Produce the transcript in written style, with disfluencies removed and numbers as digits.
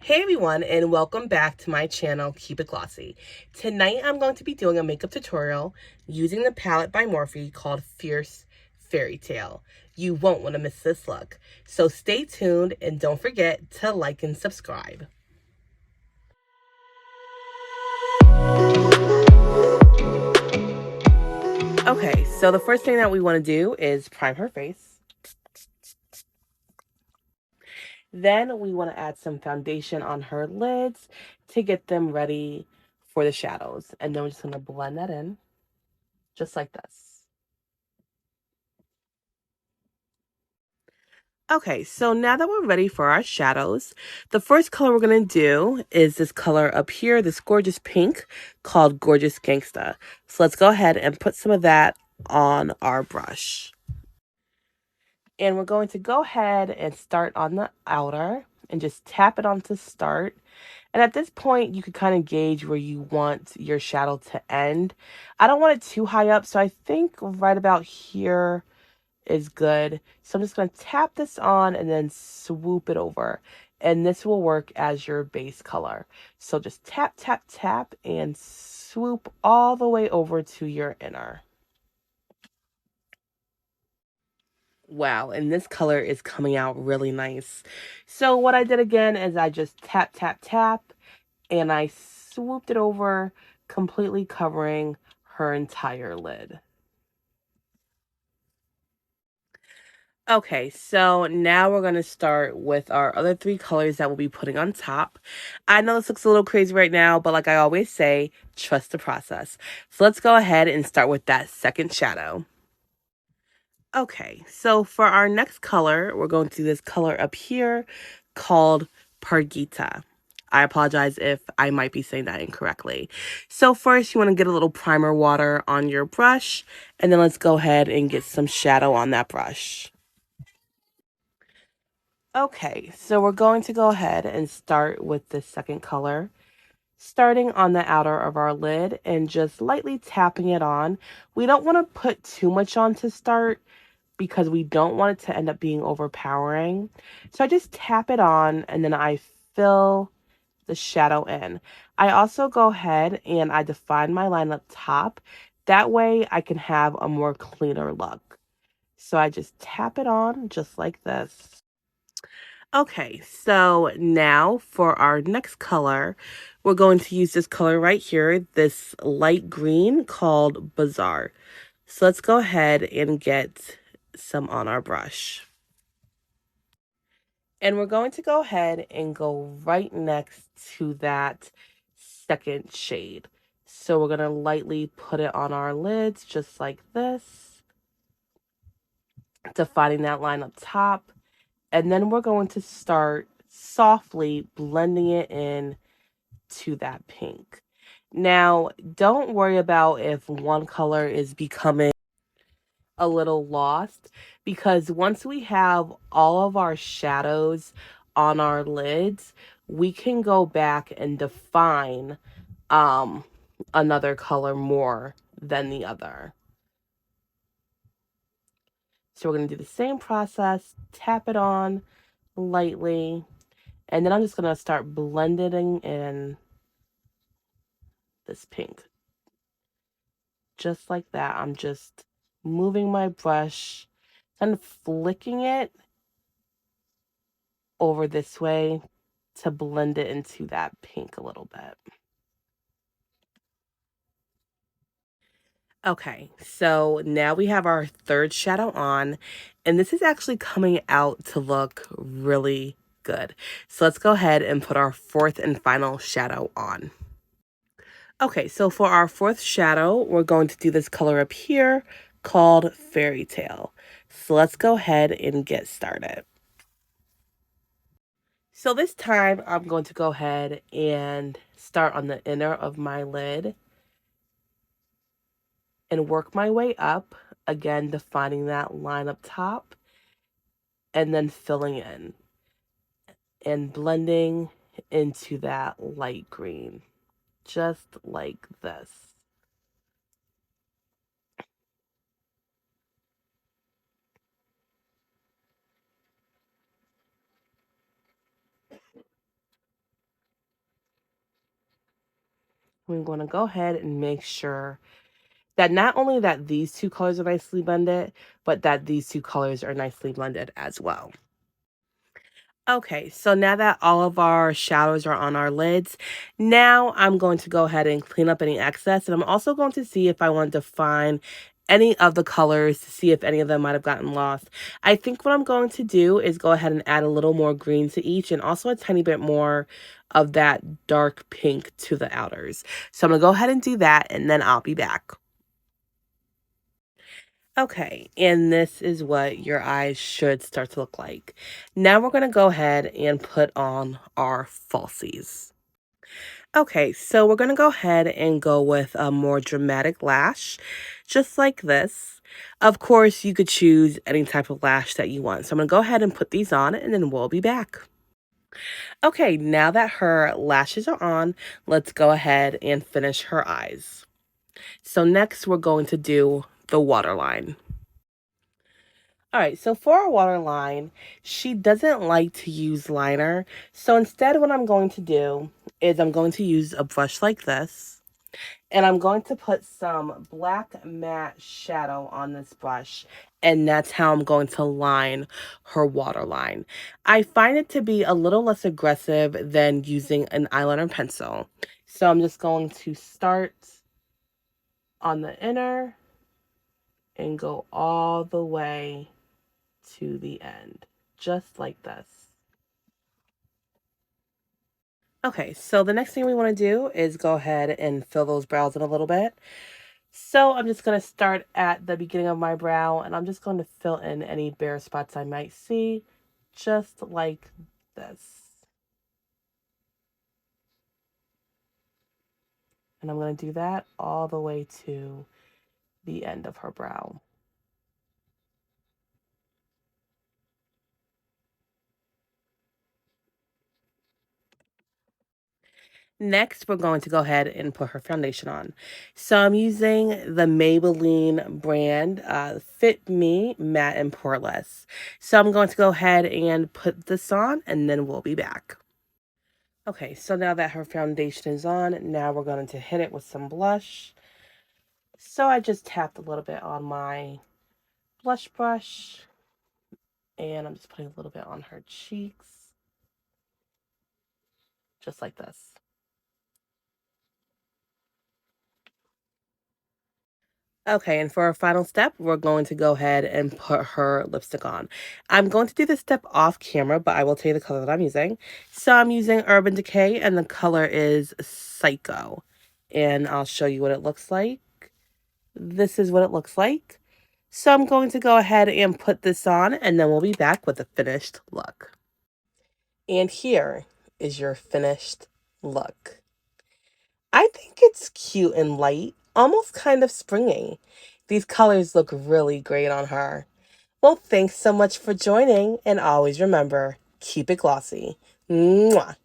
Hey everyone, and welcome back to my channel, Keep It Glossy. Tonight I'm going to be doing a makeup tutorial using the palette by Morphe called Fierce Fairytale. You won't want to miss this look. So stay tuned and don't forget to like and subscribe. Okay, so the first thing that we want to do is prime her face. Then we want to add some foundation on her lids to get them ready for the shadows. And then we're just going to blend that in just like this. Okay, so now that we're ready for our shadows, the first color we're going to do is this color up here, this gorgeous pink called Gorgeous Gangsta. So let's go ahead and put some of that on our brush. And we're going to go ahead and start on the outer and just tap it on to start. And at this point, you can kind of gauge where you want your shadow to end. I don't want it too high up, so I think right about here is good. So I'm just going to tap this on and then swoop it over. And this will work as your base color. So just tap, tap, tap, and swoop all the way over to your inner. Wow, and this color is coming out really nice. So what I did again is I just tap, tap, tap, and I swooped it over, completely covering her entire lid. Okay, so now we're going to start with our other three colors that we'll be putting on top. I know this looks a little crazy right now, but like I always say, trust the process. So let's go ahead and start with that second shadow. Okay, so for our next color, we're going to do this color up here called Pargiyahh. I apologize if I might be saying that incorrectly. So first, you want to get a little primer water on your brush, and then let's go ahead and get some shadow on that brush. Okay, so we're going to go ahead and start with the second color, starting on the outer of our lid and just lightly tapping it on. We don't want to put too much on to start because we don't want it to end up being overpowering. So I just tap it on and then I fill the shadow in. I also go ahead and I define my line up top. That way I can have a more cleaner look. So I just tap it on just like this. Okay, so now for our next color, we're going to use this color right here, this light green called Bazaar. So let's go ahead and get some on our brush. And we're going to go ahead and go right next to that second shade. So we're going to lightly put it on our lids just like this, defining that line up top. And then we're going to start softly blending it in to that pink. Now, don't worry about if one color is becoming a little lost, because once we have all of our shadows on our lids, we can go back and define another color more than the other. So we're going to do the same process, tap it on lightly, and then I'm just going to start blending in this pink. Just like that. I'm just moving my brush, kind of flicking it over this way to blend it into that pink a little bit. Okay, so now we have our third shadow on, and this is actually coming out to look really good. So let's go ahead and put our fourth and final shadow on. Okay, so for our fourth shadow, we're going to do this color up here called Fairytale. So let's go ahead and get started. So this time I'm going to go ahead and start on the inner of my lid and work my way up, again defining that line up top and then filling in and blending into that light green, just like this. we're going to go ahead and make sure that not only that these two colors are nicely blended, but that these two colors are nicely blended as well. Okay, so now that all of our shadows are on our lids, now I'm going to go ahead and clean up any excess. And I'm also going to see if I want to find any of the colors to see if any of them might have gotten lost. I think what I'm going to do is go ahead and add a little more green to each and also a tiny bit more of that dark pink to the outers. So I'm going to go ahead and do that and then I'll be back. Okay, and this is what your eyes should start to look like. Now we're going to go ahead and put on our falsies. Okay, so we're going to go ahead and go with a more dramatic lash, just like this. Of course, you could choose any type of lash that you want. So I'm going to go ahead and put these on and then we'll be back. Okay, now that her lashes are on, let's go ahead and finish her eyes. So next we're going to do the waterline. All right, so for our waterline, she doesn't like to use liner. So instead, what I'm going to do is I'm going to use a brush like this. And I'm going to put some black matte shadow on this brush. And that's how I'm going to line her waterline. I find it to be a little less aggressive than using an eyeliner pencil. So I'm just going to start on the inner and go all the way to the end, just like this. Okay, so the next thing we want to do is go ahead and fill those brows in a little bit. So I'm just going to start at the beginning of my brow, and I'm just going to fill in any bare spots I might see, just like this. And I'm going to do that all the way to the end of her brow. Next, we're going to go ahead and put her foundation on. So I'm using the Maybelline brand Fit Me Matte and Poreless. So I'm going to go ahead and put this on and then we'll be back. Okay, so now that her foundation is on, now we're going to hit it with some blush. So I just tapped a little bit on my blush brush and I'm just putting a little bit on her cheeks, just like this. Okay, and for our final step, we're going to go ahead and put her lipstick on. I'm going to do this step off camera, but I will tell you the color that I'm using. So I'm using Urban Decay, and the color is Psycho. And I'll show you what it looks like. This is what it looks like. So I'm going to go ahead and put this on, and then we'll be back with the finished look. And here is your finished look. I think it's cute and light, almost kind of springy. These colors look really great on her. Well, thanks so much for joining, and always remember, keep it glossy. Mwah!